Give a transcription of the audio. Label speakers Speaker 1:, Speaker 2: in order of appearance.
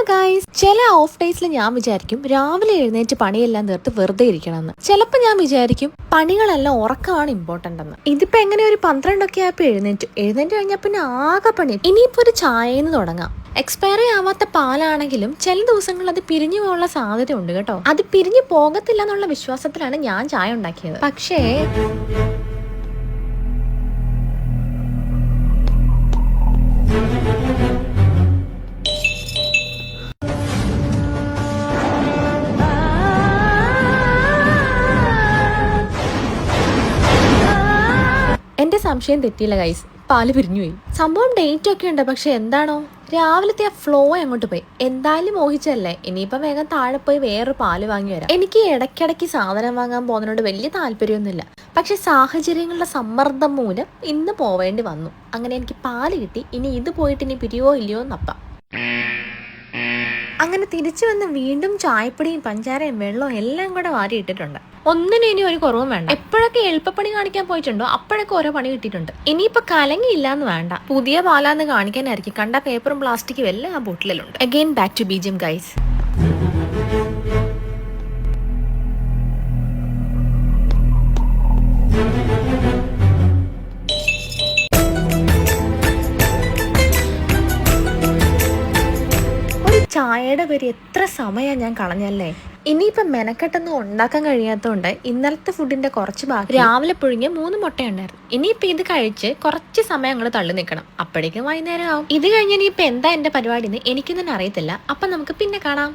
Speaker 1: Guys, ചില of ഡേയ്സിൽ ഞാൻ വിചാരിക്കും രാവിലെ എഴുന്നേറ്റ് പണിയെല്ലാം തീർത്ത് വെറുതെ ഇരിക്കണമെന്ന്. ചിലപ്പോൾ ഞാൻ വിചാരിക്കും പണികളെല്ലാം ഉറക്കമാണ് ഇമ്പോർട്ടന്റ് എന്ന്. ഇതിപ്പോ എങ്ങനെ ഒരു 12 ഒക്കെ ആയപ്പോൾ എഴുന്നേറ്റ് കഴിഞ്ഞാൽ പിന്നെ ആകെ പണി. ഇനിയിപ്പോ ഒരു ചായന്ന് തുടങ്ങാം. എക്സ്പയറി ആവാത്ത പാലാണെങ്കിലും ചില ദിവസങ്ങളിൽ അത് പിരിഞ്ഞു പോകാനുള്ള സാധ്യത ഉണ്ട് കേട്ടോ. അത് പിരിഞ്ഞു പോകത്തില്ല എന്നുള്ള വിശ്വാസത്തിലാണ് ഞാൻ ചായ ഉണ്ടാക്കിയത്. പക്ഷേ എന്റെ സംശയം തെറ്റിയില്ല ഗൈസ്, പാല് പിരിഞ്ഞുപോയി. സംഭവം ഡേറ്റ് ഒക്കെ ഉണ്ട്, പക്ഷെ എന്താണോ രാവിലത്തെ ആ ഫ്ലോ അങ്ങോട്ട് പോയി. എന്തായാലും മോഹിച്ചല്ലേ, ഇനിയിപ്പോ വേഗം താഴെ പോയി വേറൊരു പാല് വാങ്ങി വരാം. എനിക്ക് ഇടയ്ക്കിടയ്ക്ക് സാധനം വാങ്ങാൻ പോകുന്നതിനോട് വലിയ താല്പര്യമൊന്നുമില്ല, പക്ഷെ സാഹചര്യങ്ങളുടെ സമ്മർദ്ദം മൂലം ഇന്ന് പോവേണ്ടി വന്നു. അങ്ങനെ എനിക്ക് പാല് കിട്ടി. ഇനി ഇത് പോയിട്ട് ഇനി പിരിയോ ഇല്ലയോ എന്നപ്പം. അങ്ങനെ തിരിച്ചു വന്ന് വീണ്ടും ചായപ്പൊടിയും പഞ്ചാരയും വെള്ളവും എല്ലാം കൂടെ വാരി ഇട്ടിട്ടുണ്ട്. ഒന്നിനും ഇനി ഒരു കുറവും വേണ്ട. എപ്പോഴൊക്കെ എളുപ്പപ്പണി കാണിക്കാൻ പോയിട്ടുണ്ടോ അപ്പോഴൊക്കെ ഓരോ പണി കിട്ടിയിട്ടുണ്ട്. ഇനിയിപ്പോ കലങ്ങിയില്ലാന്ന് വേണ്ട, പുതിയ പാലാന്ന് കാണിക്കാനായിരിക്കും. കണ്ട പേപ്പറും പ്ലാസ്റ്റിക്കും എല്ലാം ആ ബോട്ടിലുണ്ട്. Again back to Belgium guys. ചായയുടെ പേര് എത്ര സമയം ഞാൻ കളഞ്ഞല്ലേ. ഇനിയിപ്പം മെനക്കെട്ടൊന്നും ഉണ്ടാക്കാൻ കഴിയാത്തതുകൊണ്ട് ഇന്നലത്തെ ഫുഡിന്റെ കുറച്ച് ബാക്കി രാവിലെ പുഴുങ്ങിയ 3 മുട്ടയുണ്ടായിരുന്നു. ഇനിയിപ്പൊ ഇത് കഴിച്ച് കുറച്ച് സമയം അങ്ങോട്ട് തള്ളി നിൽക്കണം. അപ്പോഴേക്കും വൈകുന്നേരം ആവും. ഇത് കഴിഞ്ഞ് ഇനിയിപ്പൊ എന്താ എന്റെ പരിപാടി എന്ന് എനിക്കും തന്നെ അറിയത്തില്ല. അപ്പൊ നമുക്ക് പിന്നെ കാണാം.